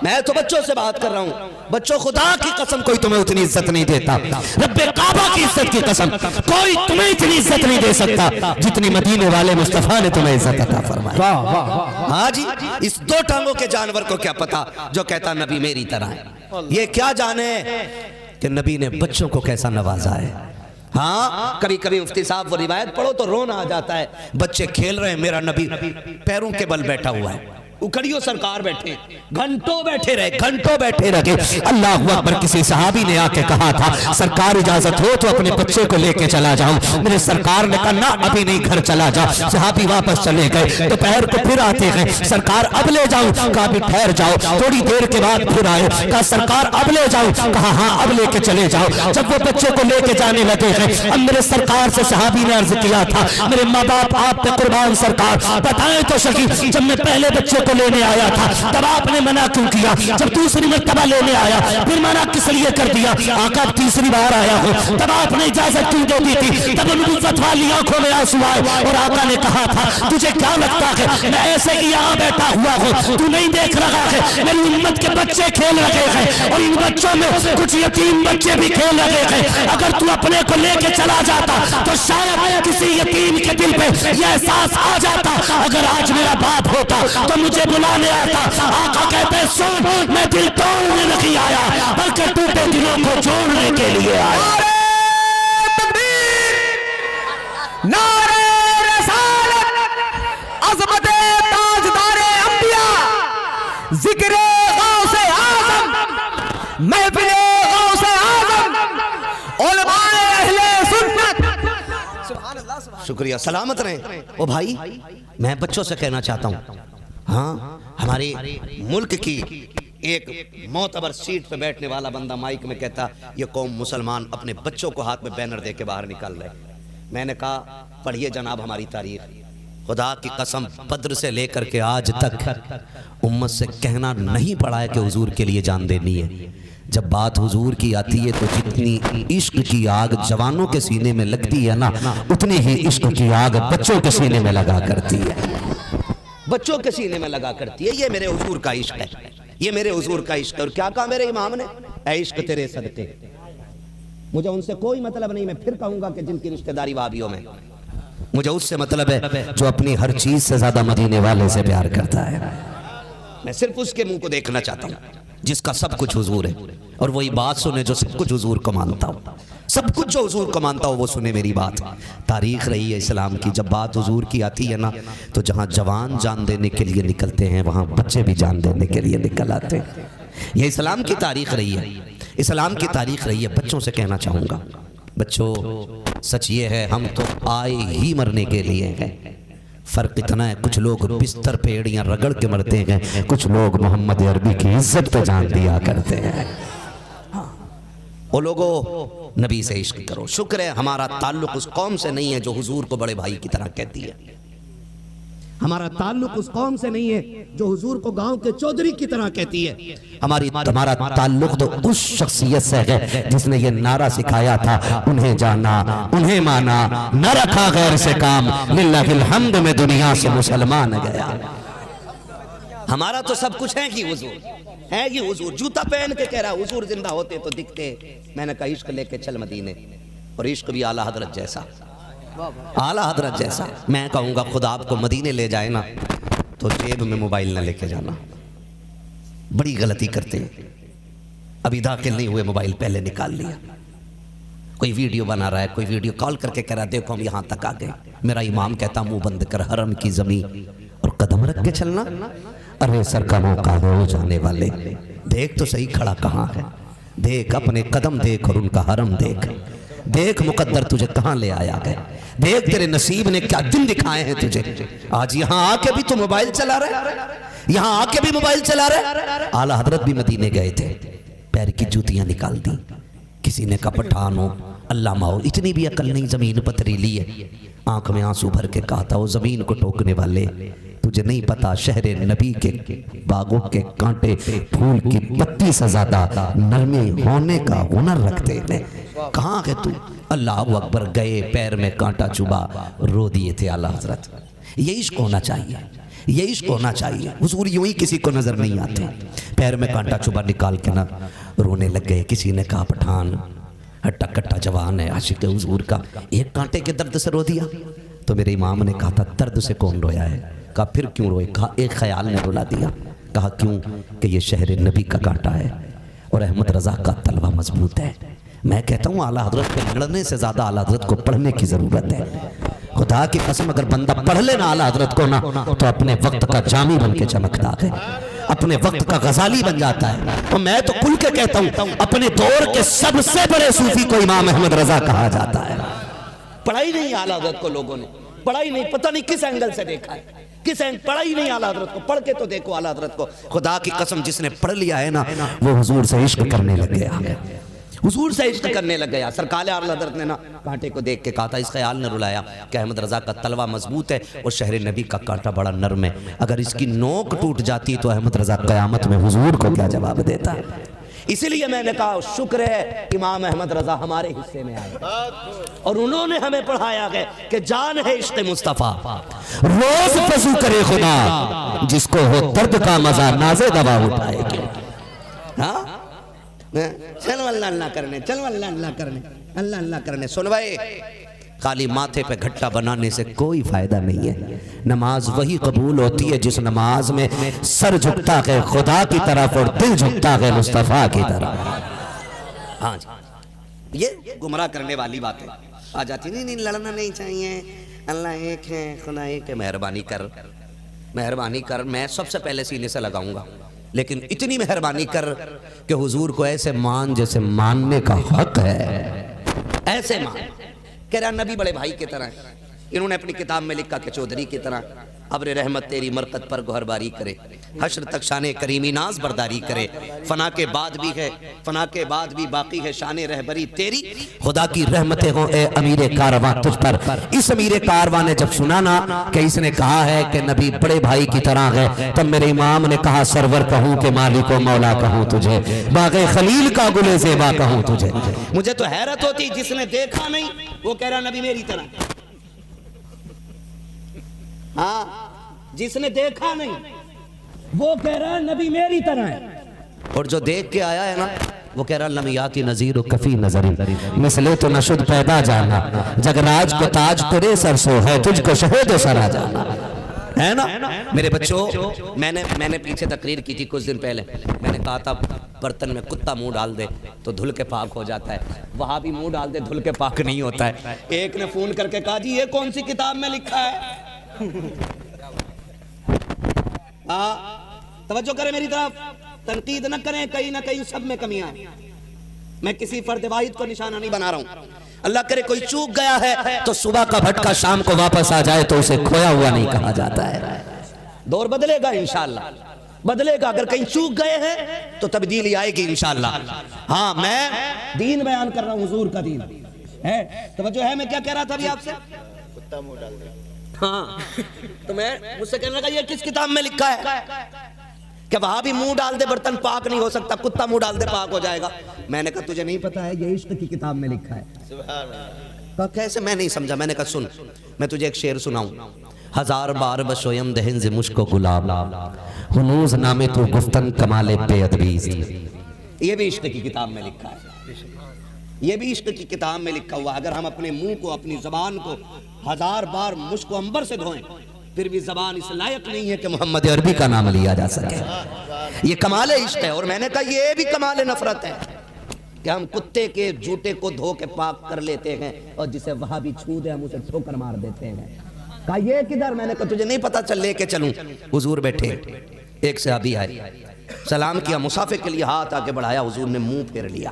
میں تو بچوں سے بات کر رہا ہوں. بچوں خدا کی قسم کوئی تمہیں اتنی عزت نہیں دیتا. رب کعبہ کی عزت کی قسم کوئی تمہیں اتنی عزت نہیں دے سکتا جتنی مدینے والے مصطفیٰ نے تمہیں عزت عطا فرمائی. ہاں جی, اس دو ٹانگوں کے جانور کو کیا پتا جو کہتا نبی میری طرح ہے. یہ کیا جانے کہ نبی نے بچوں کو کیسا نوازا ہے. ہاں کبھی کبھی مفتی صاحب وہ روایت پڑھو تو رونا آ جاتا ہے. بچے کھیل رہے ہیں, میرا نبی پیروں کے بل بیٹھا ہوا ہے. اکھڑیوں سرکار بیٹھے, گھنٹوں بیٹھے رہے. اللہ اکبر. کسی صحابی نے آ کے کہا تھا سرکار اجازت ہو تو اپنے بچے کو لے کے چلا جاؤں. میرے سرکار نے کہا نہ ابھی نہیں, گھر چلا جا. صحابی واپس چلے گئے. دوپہر کو پھر آتے ہیں, سرکار اب لے جاؤں. کہا ابھی ٹھہر جاؤ. تھوڑی دیر کے بعد پھر آئے, کہا سرکار اب لے جاؤں. کہا ہاں اب لے کے چلے جاؤ. جب وہ بچے کو لے کے جانے لگے ہیں, اب میرے سرکار سے صحابی نے عرض کیا تھا میرے ماں باپ آپ پہ قربان سرکار, بتائیں تو صحیح جب میں پہلے بچے کو لینے آیا تھا تب آپ نے منع کیوں کیا؟ جب دوسری مرتبہ لینے آیا پھر منع کس لیے کر دیا؟ آقا تیسری بار آیا ہو تب آپ نے اجازت کیوں دے دی تھی؟ تب نبوت والی آنکھوں میں آنسو آئے اور آقا نے کہا تھا تجھے کیا لگتا ہے میں ایسے ہی یہاں بیٹھا ہوا ہوں, تو نہیں دیکھ رہا ہے میری امت کے بچے کھیل رہے ہیں اور ان بچوں میں کچھ یتیم بچے بھی کھیل رہے ہیں. اگر تو اپنے کو لے کے چلا جاتا تو شاید کسی یتیم کے دل پہ یہ احساس آ جاتا اگر آج میرا باپ ہوتا تو مجھے بلانے آتا. آقا کہتے سن میں دل توڑنے نہیں آیا بلکہ ٹوٹے دلوں کو جوڑنے کے لیے آیا. نعرہ رسالت, عظمت تاجدار انبیاء, ذکر غوث اعظم, محفل غوث اعظم, علماء اہل سنت. شکریہ, سلامت رہیں. او بھائی میں بچوں سے کہنا چاہتا ہوں, ہاں ہمارے ملک کی ایک معتبر سیٹ پہ بیٹھنے والا بندہ مائک میں کہتا یہ قوم مسلمان اپنے بچوں کو ہاتھ میں بینر دے کے باہر نکال رہے. میں نے کہا پڑھیے جناب ہماری تاریخ. خدا کی قسم بدر سے لے کر کے آج تک امت سے کہنا نہیں پڑا ہے کہ حضور کے لیے جان دینی ہے. جب بات حضور کی آتی ہے تو جتنی عشق کی آگ جوانوں کے سینے میں لگتی ہے نا اتنی ہی عشق کی آگ بچوں کے سینے میں لگا کرتی ہے. بچوں کے سینے میں لگا کرتی ہے. یہ میرے حضور کا عشق ہے, یہ میرے حضور کا عشق ہے. اور کیا کہا میرے امام نے, اے عشق تیرے صدقے. مجھے ان سے کوئی مطلب نہیں, میں پھر کہوں گا کہ جن کی رشتہ داری وہابیوں میں, مجھے اس سے مطلب ہے جو اپنی ہر چیز سے زیادہ مدینے والے سے پیار کرتا ہے. میں صرف اس کے منہ کو دیکھنا چاہتا ہوں جس کا سب کچھ حضور ہے, اور وہی بات سنے جو سب کچھ حضور کو مانتا ہوں. سب کچھ جو حضور کو مانتا ہو وہ سنے میری بات. تاریخ رہی ہے اسلام کی, جب بات حضور کی آتی ہے نا تو جہاں جوان جان دینے کے لیے نکلتے ہیں وہاں بچے بھی جان دینے کے لیے نکل آتے ہیں. یہ اسلام کی تاریخ رہی ہے, اسلام کی تاریخ رہی ہے. بچوں سے کہنا چاہوں گا, بچوں سچ یہ ہے ہم تو آئے ہی مرنے کے لیے ہیں. فرق اتنا ہے کچھ لوگ بستر پہ ایڑیاں رگڑ کے مرتے ہیں, کچھ لوگ محمد عربی کی عزت پہ جان دیا کرتے ہیں. وہ لوگوں نبی سے عشق کرو. شکر ہے ہمارا تعلق اس قوم سے نہیں ہے جو حضور کو بڑے بھائی کی طرح کہتی ہے. ہمارا تعلق اس قوم سے نہیں ہے جو حضور کو گاؤں کے چودھری کی طرح کہتی ہے. ہمارا تعلق تو اس شخصیت سے ہے جس نے یہ نعرہ سکھایا تھا انہیں جانا انہیں مانا نہ رکھا غیر سے کام, للہ الحمد میں دنیا سے مسلمان گیا. ہمارا تو سب کچھ ہے کہ حضور ہے کہ حضور. جوتا پہن کے کہہ رہا حضور زندہ ہوتے تو دکھتے. میں نے کہا عشق لے کے چل مدینے, اور عشق بھی اعلیٰ حضرت جیسا, اعلیٰ حضرت جیسا. میں کہوں گا خدا آپ کو مدینے لے جائے نا تو جیب میں موبائل نہ لے کے جانا. بڑی غلطی کرتے ہیں. ابھی داخل نہیں ہوئے موبائل پہلے نکال لیا. کوئی ویڈیو بنا رہا ہے, کوئی ویڈیو کال کر کے کہہ رہا ہے دیکھو ہم یہاں تک آ گئے. میرا امام کہتا منہ بند کر حرم کی زمین اور قدم رکھ کے چلنا. ارے سر کا موقع ہو جانے والے, دیکھ تو صحیح کھڑا کہاں ہے. دیکھ اپنے قدم دیکھ اور ان کا حرم دیکھ. دیکھ مقدر تجھے کہاں لے آیا گئے. دیکھ تیرے نصیب نے کیا دن دکھائے ہیں تجھے. آج یہاں آ کے بھی تو موبائل چلا رہے, یہاں آ کے بھی موبائل چلا رہے. اعلیٰ حضرت بھی مدینے گئے تھے, پیر کی جوتیاں نکال دی. کسی نے کہا پٹھان ہو علامہ ہو, اتنی بھی عقل نہیں, زمین پتھریلی ہے. آنکھ میں آنسو بھر کے کہا تھا وہ زمین کو ٹوکنے والے, تجھے نہیں پتا شہر نبی کے باغوں کے کانٹے پھول کی پتی سے زیادہ نرمی ہونے کا ہنر رکھتے ہیں. کہاں ہے تو؟ اللہ اکبر. گئے, پیر میں کانٹا چبا, رو دیے تھے اعلیٰ حضرت. یہ عشق ہونا چاہیے, یہ عشق ہونا چاہیے. حضور یوں ہی کسی کو نظر نہیں آتے, پیر میں کانٹا چبھا نکال کے نا رونے لگ گئے. کسی نے کہا پٹھان ہٹا کٹا جوان ہے عاشق حضور کا, ایک کانٹے کے درد سے رو دیا. تو میرے امام نے کہا تھا درد سے کون رویا ہے؟ کہا پھر کیوں روئے؟ کہا ایک خیال نے رلا دیا. کہا کیوں؟ کہ یہ شہر نبی کا کانٹا ہے اور احمد رضا کا تلوہ مضبوط ہے. میں کہتا ہوں اعلیٰ حضرت پہ لڑنے سے زیادہ اعلیٰ حضرت کو پڑھنے کی ضرورت ہے. خدا کی قسم اگر بندہ پڑھ لینا اعلیٰ حضرت کو نا تو اپنے وقت کا جامی بن کے چمکتا ہے, اپنے وقت کا غزالی بن جاتا ہے. اور میں تو کھل کے کہتا ہوں اپنے دور کے سب سے بڑے صوفی کو امام احمد رضا کہا جاتا ہے. پڑھائی نہیں اعلیٰ حضرت کو لوگوں نے, پڑھائی نہیں, پتہ نہیں کس اینگل سے دیکھا ہے, کس اینگل پڑھائی نہیں اعلیٰ حضرت کو. پڑھ کے تو دیکھو اعلیٰ حضرت کو. خدا کی قسم جس نے پڑھ لیا ہے نا وہ حضور سے عشق کرنے لگ گیا, حضور سے عشق کرنے لگ گیا. سرکار اعلیٰ حضرت نے نا کانٹے کو دیکھ کے کہا تھا, اس خیال نے رلایا کہ احمد رضا کا تلوہ مضبوط ہے اور شہر نبی کا کانٹا بڑا نرم ہے. اگر اس کی نوک ٹوٹ جاتی تو احمد رضا قیامت میں حضور کو کیا جواب دیتا. اسی لیے میں نے کہا شکر ہے امام احمد رضا ہمارے حصے میں آئے اور انہوں نے ہمیں پڑھایا گیا کہ جان ہے عشق مصطفیٰ, روز وضو کرے خدا, جس کو ہو درد کا مزہ نازے دوا اٹھائے گی. ہاں چلو اللہ اللہ کرنے, چلو اللہ اللہ کرنے, اللہ اللہ کرنے. سنوائے خالی ماتھے پہ گھٹا بنانے سے کوئی فائدہ نہیں ہے. نماز وہی قبول ہوتی ہے جس نماز میں سر جھکتا ہے خدا کی طرف اور دل جھکتا ہے مصطفیٰ کی طرف. ہاں جی, یہ گمراہ کرنے والی باتیں آ جاتی. نہیں لڑنا نہیں چاہیے, اللہ ایک ہے, خدا ایک ہے. مہربانی کر, مہربانی کر. میں سب سے پہلے سینے سے لگاؤں گا, لیکن اتنی مہربانی کر کہ حضور کو ایسے مان جیسے ماننے کا حق ہے, ایسے مان. کہہ رہا نبی بڑے بھائی کی طرح ہے. انہوں نے اپنی کتاب میں لکھا کہ چودھری کی طرح ابر رحمت تیری مرقد پر گوہر باری کرے, حشر تک شان کریمی ناز برداری کرے. فنا کے بعد بھی ہے, فنا کے بعد بھی باقی ہے شان رہبری تیری. خدا کی رحمتیں ہوں اے امیر کارواں تجھ پر. اس امیر کارواں نے جب سنا نا کہ اس نے کہا ہے کہ نبی بڑے بھائی کی طرح ہے, تب میرے امام نے کہا سرور کہوں کہ مالک و مولا کہوں تجھے, باغ خلیل کا گل زیبا کہوں تجھے. مجھے تو حیرت ہوتی جس نے دیکھا نہیں وہ کہہ رہا نبی میری طرح. ہاں جس نے دیکھا نہیں وہ کہہ رہا نبی میری طرح ہے, اور جو دیکھ کے آیا ہے نا وہ کہہ رہا لمیاتی نظیر و کفی نظری, مثلے تو نشد پیدا جانا, جگ راج کو تاج تیرے سر سو ہے, تجھ کو شہید و سرا جانا ہے نا. میرے بچوں میں نے پیچھے تقریر کی تھی کچھ دن پہلے. میں نے کہا تھا برتن میں کتا منہ ڈال دے تو دھل کے پاک ہو جاتا ہے, وہاں بھی منہ ڈال دے دھل کے پاک نہیں ہوتا ہے. ایک نے فون کر کے کہا جی یہ کون سی کتاب میں لکھا ہے. توجہ کریں میری طرف, تنقید نہ کریں, کہیں نہ کہیں سب میں کمیاں ہیں. میں کسی فرد واحد کو نشانہ نہیں بنا رہا ہوں. اللہ کرے کوئی چوک گیا ہے تو صبح کا بھٹکا شام کو واپس آ جائے تو اسے کھویا ہوا نہیں کہا جاتا ہے. دور بدلے گا انشاءاللہ, بدلے گا. اگر کہیں چوک گئے ہیں تو تبدیلی آئے گی انشاءاللہ. ہاں میں دین بیان کر رہا ہوں, حضور کا دین ہے. توجہ ہے, میں کیا کہہ رہا تھا ابھی آپ سے؟ کتا منہ ڈال دے. ہاں تو میں مجھ سے کہنے لگا یہ کس کتاب میں لکھا ہے کہ وہاں بھی منہ ڈال دے برتن پاک نہیں ہو سکتا, کتا منہ ڈال دے پاک ہو جائے گا. میں نے کہا تجھے نہیں پتا ہے یہ عشق کی کتاب میں لکھا ہے. کہا کیسے؟ میں نہیں سمجھا. میں نے کہا سن میں تجھے ایک شعر سناؤں. ہزار بار بشویم دہن ز مشک و گلاب, ہنوز نام تو گفتن کمال بے ادبی. یہ بھی عشق کی کتاب میں لکھا ہے, یہ بھی عشق کی کتاب میں لکھا ہوا. اگر ہم اپنے منہ کو اپنی زبان کو ہزار بار مشک و عنبر سے دھوئیں پھر بھی زبان اس لائق نہیں ہے کہ محمد عربی کا نام لیا جا سکے. یہ کمال عشق ہے. اور میں نے کہا یہ بھی کمال نفرت ہے کہ ہم کتے کے جوتے کو دھو کے پاک کر لیتے ہیں اور جسے وہاں بھی چھو دے ہم اسے ٹھوکر مار دیتے ہیں. کہا یہ کدھر؟ میں نے کہا تجھے نہیں پتا, چل لے کے چلوں. حضور بیٹھے, ایک صحابی آئے, سلام کیا, مسافر کے لیے ہاتھ آگے بڑھایا, حضور نے منہ پھیر لیا.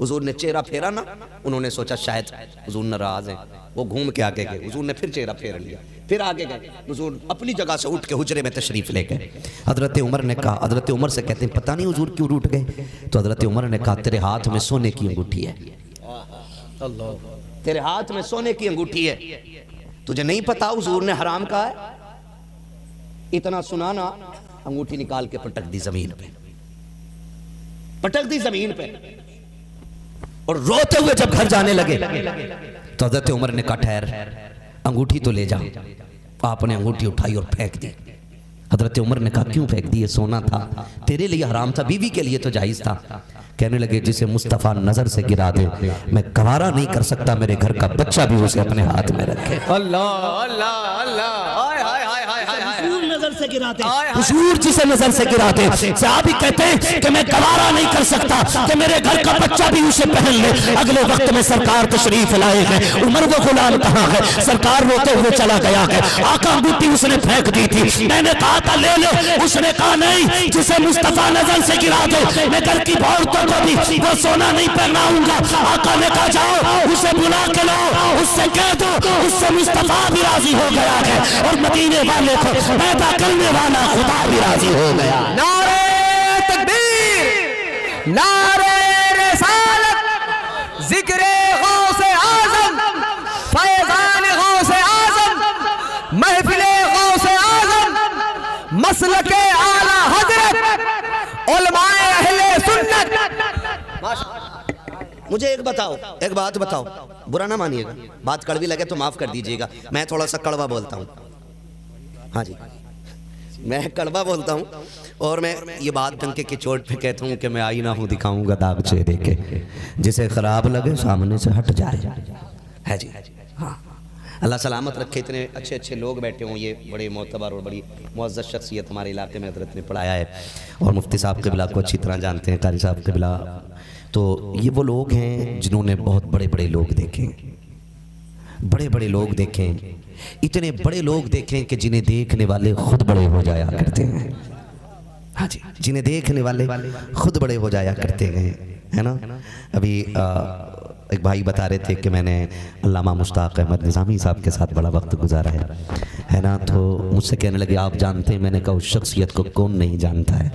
حضور نے چہرہ پھیرا نا, انہوں نے سوچا شاید حضور ناراض ہیں, وہ گھوم کے آگے گئے. حضور نے پھر چہرہ پھیر لیا, پھر آگے گئے. حضور اپنی جگہ سے اٹھ کے حجرے میں تشریف لے گئے. حضرت عمر نے کہا, حضرت عمر سے کہتے ہیں پتہ نہیں حضور کیوں روٹ گئے. تو حضرت عمر نے کہا تیرے ہاتھ میں سونے کی انگوٹھی ہے, تیرے ہاتھ میں سونے کی انگوٹھی ہے, تجھے نہیں پتا حضور نے حرام کہا ہے. اتنا سنانا, انگوٹھی نکال کے پٹک دی زمین پہ, پٹک دی زمین پہ. اور روتے ہوئے جب گھر جانے لگے تو حضرت عمر نے کہا ٹھہر, انگوٹھی تو لے جا. آپ نے انگوٹھی اٹھائی اور پھینک دی. حضرت عمر نے کہا کیوں پھینک دی؟ یہ سونا تھا، تیرے لیے حرام تھا، بیوی کے لیے تو جائز تھا۔ کہنے لگے جسے مصطفیٰ نظر سے گرا دے میں گوارا نہیں کر سکتا میرے گھر کا بچہ بھی اسے اپنے ہاتھ میں رکھے۔ اللہ اللہ اللہ، ہائے ہائے ہائے ہائے ہائے، حضور نظر سے گراتے، حضور جسے نظر سے گراتے، صحابی کہتے ہیں کہ میں گوارا نہیں کر سکتا کہ میرے گھر کا بچہ بھی اسے پہن لے۔ اگلے وقت میں سرکار تشریف لائے ہیں، عمر وہ غلام کہاں ہے؟ سرکار روتے ہوئے چلا گیا ہے، آقا انگوٹھی اس نے پھینک دی تھی، میں نے کہا تھا لے لے، اس نے کہا نہیں، جسے مصطفیٰ نظر سے گرا دے میں گھر کی عورتوں کو بھی وہ سونا نہیں پہناؤں گا۔ آقا نے کہا جاؤ اسے بلا کے لاؤ، اس سے کہہ دو اس سے مصطفیٰ بھی راضی ہو گیا ہے اور مدینے والے کو پیدا کرنے والا خدا بھی راضی ہو گیا۔ نعرہ تکبیر، نعرہ رسالت، ذکر غوث اعظم، فیضان غوث اعظم، محفل غوث اعظم، مسلک اعلی حضرت، علماء اہل سنت۔ مجھے ایک بتاؤ، ایک بات بتاؤ، برا نہ مانیے گا، بات کڑوی لگے تو معاف کر دیجئے گا، میں تھوڑا سا کڑوا بولتا ہوں، ہاں جی میں کڑوا بولتا ہوں، اور میں یہ بات ڈنکے کی چوٹ پہ کہتا ہوں کہ میں آئینہ ہوں دکھاؤں گا داغ چہرے کے، جسے خراب لگے سامنے سے ہٹ جائے، ہے جی ہاں۔ اللہ سلامت رکھے، اتنے اچھے اچھے لوگ بیٹھے ہوں، یہ بڑے معتبر اور بڑی معزز شخصیت ہمارے علاقے میں حضرت نے پڑھایا ہے، اور مفتی صاحب قبلہ کو اچھی طرح جانتے ہیں، قاری صاحب قبلہ، تو یہ وہ لوگ ہیں جنہوں نے بہت بڑے بڑے لوگ دیکھیں، بڑے بڑے لوگ دیکھیں، اتنے بڑے لوگ دیکھیں کہ جنہیں دیکھنے والے خود بڑے ہو جایا کرتے ہیں، ہاں جی جنہیں دیکھنے والے خود بڑے ہو جایا کرتے ہیں، ہے نا۔ ابھی ایک بھائی بتا رہے تھے کہ میں نے علامہ مشتاق احمد نظامی صاحب کے ساتھ بڑا وقت گزارا ہے نا، تو مجھ سے کہنے لگے آپ جانتے ہیں؟ میں نے کہا اس شخصیت کو کون نہیں جانتا ہے،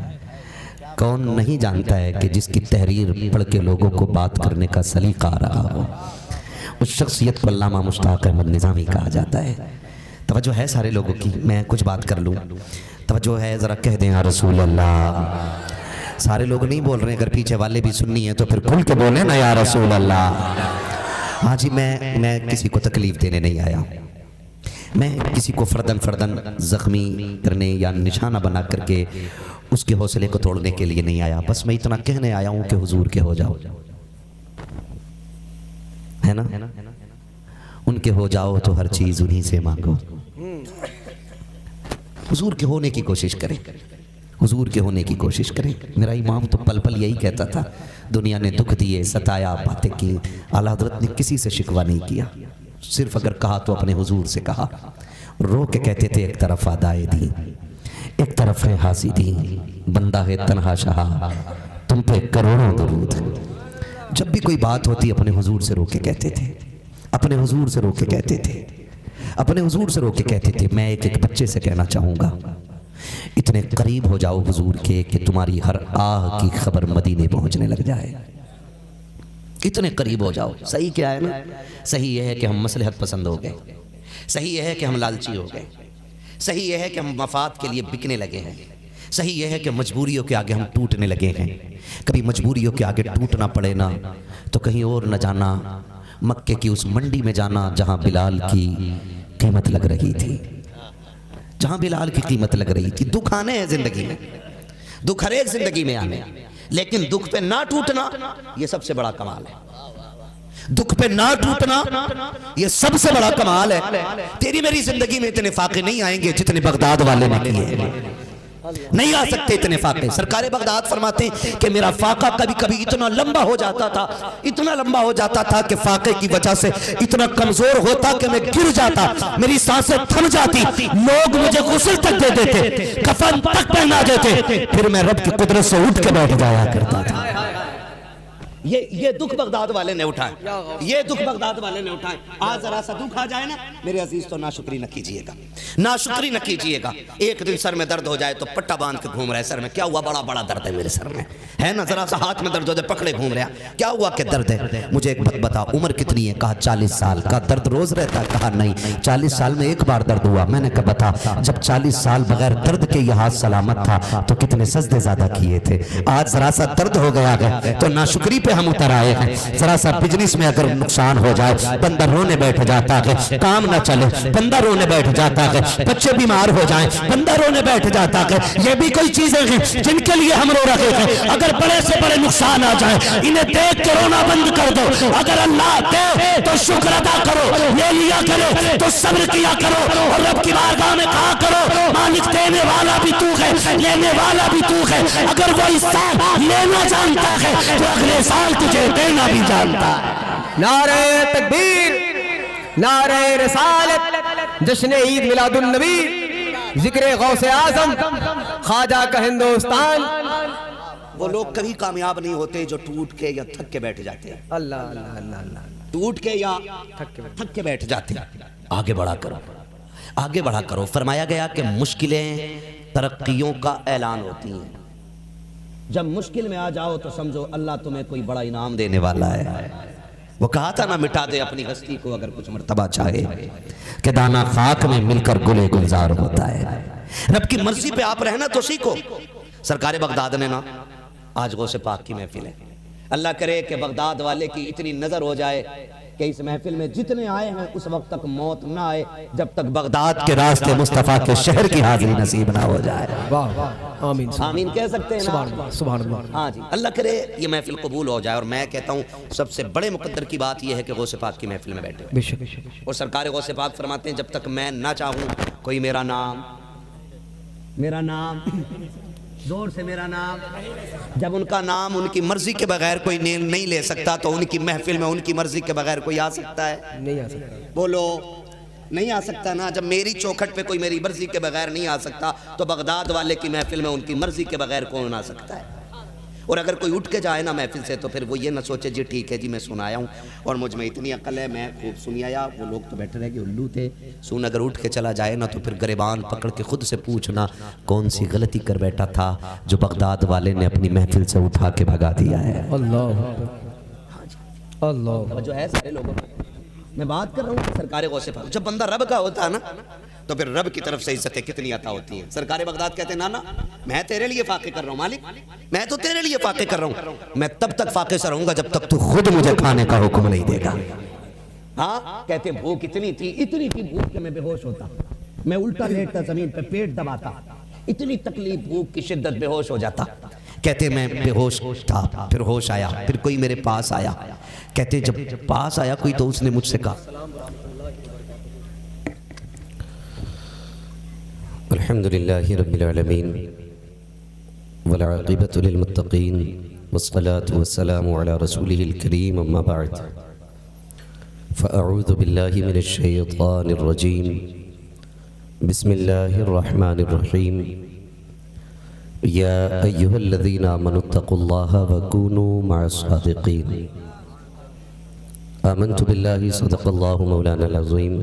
کون نہیں جانتا ہے کہ جس کی تحریر پڑھ کے لوگوں کو بات کرنے کا سلیقہ آ رہا ہو، اس شخصیت کو علامہ مشتاق احمد نظامی کہا جاتا ہے۔ توجہ ہے سارے لوگوں کی؟ میں کچھ بات کر لوں، توجہ ہے؟ ذرا کہہ دیں یا رسول اللہ۔ سارے لوگ نہیں بول رہے ہیں، اگر پیچھے والے بھی سننی ہیں تو پھر کھل کے بولیں نا یا رسول اللہ۔ ہاں جی میں کسی کو تکلیف دینے نہیں آیا، میں کسی کو فردن زخمی کرنے یا نشانہ بنا کر کے اس کے حوصلے کو توڑنے کے لیے نہیں آیا، بس میں اتنا کہنے آیا ہوں کہ حضور کے ہو جاؤ، ہے نا، ان کے ہو جاؤ تو ہر چیز انہی سے مانگو، حضور کے ہونے کی کوشش کریں، حضور کے ہونے کی کوشش کریں۔ میرا امام تو پل پل یہی کہتا تھا، دنیا نے دکھ دیے، ستایا، باتیں کی، اعلیٰ حضرت نے کسی سے شکوہ نہیں کیا، صرف اگر کہا تو اپنے حضور سے کہا، رو کے کہتے تھے ایک طرف ادائے دی، ایک طرف ہے حاسدی، بندہ ہے تنہا شہا، تم پہ کروڑوں درود۔ جب بھی کوئی بات ہوتی اپنے حضور سے رو کے کہتے تھے، اپنے حضور سے رو کے کہتے تھے، اپنے حضور سے رو کے کہتے تھے۔ میں ایک بچے سے کہنا چاہوں گا، اتنے قریب ہو جاؤ حضور کے کہ تمہاری ہر آہ کی خبر مدینے پہنچنے لگ جائے، اتنے قریب ہو جاؤ۔ صحیح کیا ہے نا؟ صحیح یہ ہے کہ ہم مصلحت پسند ہو گئے، صحیح یہ ہے کہ ہم لالچی ہو گئے، صحیح یہ ہے کہ ہم مفاد کے لیے بکنے لگے ہیں، صحیح یہ ہے کہ مجبوریوں کے آگے ہم ٹوٹنے لگے ہیں۔ کبھی مجبوریوں کے آگے ٹوٹنا پڑے نا تو کہیں اور نہ جانا، مکے کی اس منڈی میں جانا جہاں بلال کی قیمت لگ رہی تھی، جہاں بلال کی قیمت لگ رہی تھی۔ دکھ آنے ہیں زندگی میں، دکھ ہر ایک زندگی میں آنے، لیکن دکھ پہ نہ ٹوٹنا یہ سب سے بڑا کمال ہے، دکھ پہ نہ ٹوٹنا یہ سب سے بڑا کمال ہے۔ تیری میری زندگی میں اتنے فاقے نہیں آئیں گے جتنے بغداد والے نے کیے، نہیں آ سکتے اتنے فاقے۔ سرکار بغداد فرماتے ہیں کہ میرا فاقہ کبھی کبھی اتنا لمبا ہو جاتا تھا، اتنا لمبا ہو جاتا تھا کہ فاقے کی وجہ سے اتنا کمزور ہوتا کہ میں گر جاتا، میری سانسیں تھم جاتی، لوگ مجھے غسل تک دے دیتے، کفن تک پہنا دیتے، پھر میں رب کی قدرت سے اٹھ کے بیٹھ جایا کرتا تھا۔ یہ دکھ بغداد والے نے اٹھائے، یہ دکھ بغداد والے نے اٹھائے۔ آج ذرا سا دکھ آ جائے نا میرے عزیز تو ناشکری نہ کیجئے گا، ناشکری نہ کیجئے گا۔ ایک دن سر میں درد ہو جائے تو پٹا باندھ کے گھوم رہے سر میں، کیا ہوا؟ بڑا بڑا درد ہے میرے سر میں، ہے نا؟ ذرا سا ہاتھ میں درد ہو جائے پکڑے گھوم رہا، کیا ہوا کہ درد ہے؟ مجھے ایک بات بتا، عمر کتنی ہے؟ کہا 40 سال کا۔ درد روز رہتا ہے؟ کہا نہیں، 40 سال میں ایک بار درد ہوا۔ میں نے کہا بتا، جب 40 سال بغیر درد کے یہ ہاتھ سلامت تھا تو کتنے سجدے زیادہ کیے تھے؟ آج ذرا سا درد ہو گیا ہے تو ناشکری پہ پہ ہم اتر آئے ہیں. ذرا سا بزنس میں اگر نقصان ہو جائے بندہ رونے بیٹھ جاتا ہے, کام نہ چلے بندہ رونے بیٹھ جاتا ہے, بچے بیمار ہو جائیں بندہ رونے بیٹھ جاتا ہے. یہ بھی کوئی چیزیں ہیں جن کے لیے ہم رو رہے ہیں. اگر بڑے سے بڑے نقصان آ جائیں انہیں دیکھ کے رونا بند کر دو. اگر اللہ دے تو شکر ادا کرو, لے لیا کرو تو صبر کیا کرو, اور رب کی بارگاہ میں کہا کرو مالک دینے والا بھی تو ہے, لینے والا بھی تو ہے. اگر وہ اس سال لینا جانتا ہے تو اگلے سال تجھے دینا بھی جانتا ہے. نعرہ تکبیر, نعرہ رسالت, جشن عید میلاد النبی, ذکر غوث اعظم, خواجہ کا ہندوستان. وہ لوگ کبھی کامیاب نہیں ہوتے جو ٹوٹ کے یا تھک کے بیٹھ جاتے ہیں. اللہ اللہ اللہ اللہ, ٹوٹ کے یا تھک کے بیٹھ جاتے ہیں. آگے بڑھا کرو, آگے بڑھا کرو. فرمایا گیا کہ مشکلیں ترقیوں کا اعلان ہوتی ہیں. جب مشکل میں آ جاؤ تو سمجھو اللہ تمہیں کوئی بڑا انعام دینے والا ہے. وہ کہا تھا نہ مٹا دے اپنی ہستی کو اگر کچھ مرتبہ چاہے, کہ دانا خاک میں مل کر گلے گلزار ہوتا ہے. رب کی مرضی پہ آپ رہنا تو سیکھو. سرکار بغداد نے نا, آج غوث پاک کی محفل ہے, اللہ کرے کہ بغداد والے کی اتنی نظر ہو جائے کہ اس محفل میں جتنے آئے ہیں اس وقت تک موت نہ آئے جب تک بغداد کے راستے مصطفیٰ کے شہر کی حاضری نصیب نہ ہو جائے. واہ, آمین آمین کہہ سکتے ہیں نا. سبحان اللہ. ہاں جی, اللہ کرے یہ محفل قبول ہو جائے. اور میں کہتا ہوں سب سے بڑے مقدر کی بات یہ ہے کہ غوث پاک کی محفل میں بیٹھے بے شک. اور سرکار غوث پاک فرماتے ہیں جب تک میں نہ چاہوں کوئی میرا نام زور سے میرا نام, جب ان کا نام ان کی مرضی کے بغیر کوئی نہیں لے سکتا تو ان کی محفل میں ان کی مرضی کے بغیر کوئی آ سکتا ہے؟ نہیں آ سکتا. بولو, نہیں آ سکتا نا. جب میری چوکھٹ پہ کوئی میری مرضی کے بغیر نہیں آ سکتا تو بغداد والے کی محفل میں ان کی مرضی کے بغیر کون آ سکتا ہے؟ اور اگر کوئی اٹھ کے جائے نا محفل سے تو پھر وہ یہ نہ سوچے جی ٹھیک ہے جی میں سنایا ہوں اور مجھ میں اتنی عقل ہے میں خوب سنی آیا. وہ لوگ تو بیٹھے رہے کہ الو تھے سن. اگر اٹھ کے چلا جائے نا تو پھر گریبان پکڑ کے خود سے پوچھنا کون سی غلطی کر بیٹھا تھا جو بغداد والے نے اپنی محفل سے اٹھا کے بھگا دیا ہے. اللہ اللہ, جو ہے سارے لوگوں میں بات کر رہا ہوں سرکار غوث پاک. جب بندہ رب کا ہوتا ہے نا تو پھر رب کی طرف سے عزتیں کتنی عطا ہوتی ہیں. سرکار بغداد کہتے ہیں نانا میں تیرے لیے فاقے کر رہا ہوں مالک, میں تو تیرے لیے فاقے کر رہا ہوں. میں تب تک فاقے سے رہوں گا جب تک تو خود مجھے کھانے کا حکم نہیں دے گا. ہاں کہتے ہیں بھوک اتنی تھی بھوک کہ میں بے ہوش ہوتا, میں الٹا لیٹتا زمین پہ پیٹ دباتا, اتنی تکلیف بھوک کی شدت بے ہوش ہو جاتا. کہتے میں بے ہوش تھا, پھر ہوش آیا, پھر کوئی میرے پاس آیا. کہتے جب پاس آیا کوئی تو اس نے مجھ سے کہا الحمدللہ رب العالمین والعاقبۃ للمتقین والصلاة والسلام علی رسولہ الکریم اما بعد فاعوذ باللہ من الشیطان الرجیم بسم اللہ الرحمن الرحیم یا ایہا الذین آمنوا اتقوا اللہ وکونوا مع الصادقین آمنت باللہ صدق اللہ مولانا العظیم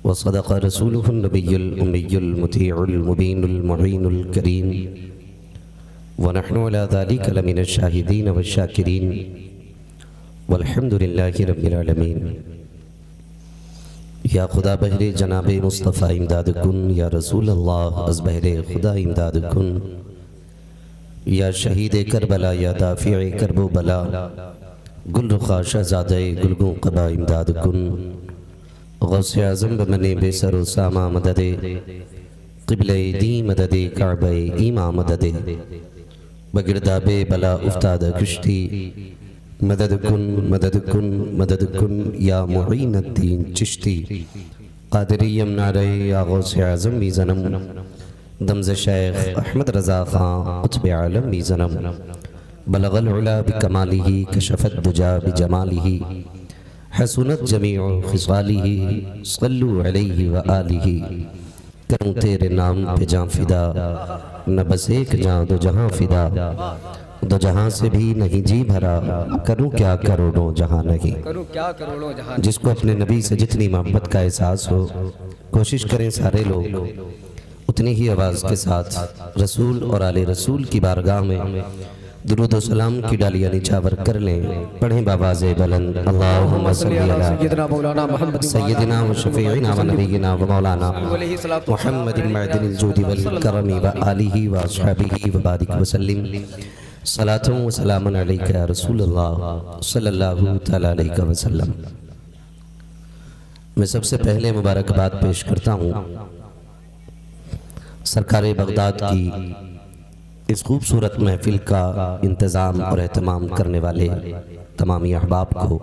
وصدق رسولہ النبی الأمی المطیع المبین المعین الکریم ونحن على ذلك لمن الشاہدین والشاکرین والحمد للہ رب العالمین. یا خدا بہر جناب مصطفیٰ امداد کن, یا رسول اللہ از بہر خدا امداد کن, یا شہید کربلا یا دافع کرب و بلا, گل رخا شہزادہ گلگوں قبا امداد کن. غوث اعظم بمن بے سر و ساما مدد, قبلہ دی مدد کعبہ ایما مدد, بگرداب بلا افتاد کشتی مدد کن مدد کن مدد کن یا معین الدین چشتی. قادریم نعرہ یا غوث اعظم بھی زنم, دمز شیخ احمد رضا خان قطب عالم بھی زنم, بلغ العلا بکمالہ کشف الدجا بجمالہ, حسنت جمیع خصالہ صلو علیہ وآلہ. کروں تیرے نام پہ جان فدا, نہ بس ایک جان دو جہاں فدا, دو جہاں سے بھی نہیں جی بھرا, کروں کیا کروڑوں جہاں نہیں. کروں کیا کروڑوں جہاں. جس کو اپنے نبی سے جتنی محبت کا احساس ہو کوشش کریں سارے لوگ اتنی ہی آواز کے ساتھ رسول اور آل رسول کی بارگاہ میں درود و سلام کی ڈالیاں نچھاور کر لیں. پڑھیں باواز بلند اللہم صلی علی سیدنا مولانا محمد سیدنا و شفیعنا و نبینا و مولانا محمد معدن الجود والکرم و آلہ و اصحابہ و بارک وسلم. صلاۃ و سلام علیک یا رسول اللہ صلی اللہ تعالی علیہ وسلم۔ میں سب سے پہلے مبارکباد پیش کرتا ہوں سرکار بغداد کی اس خوبصورت محفل کا انتظام اور اہتمام کرنے والے تمامی احباب کو۔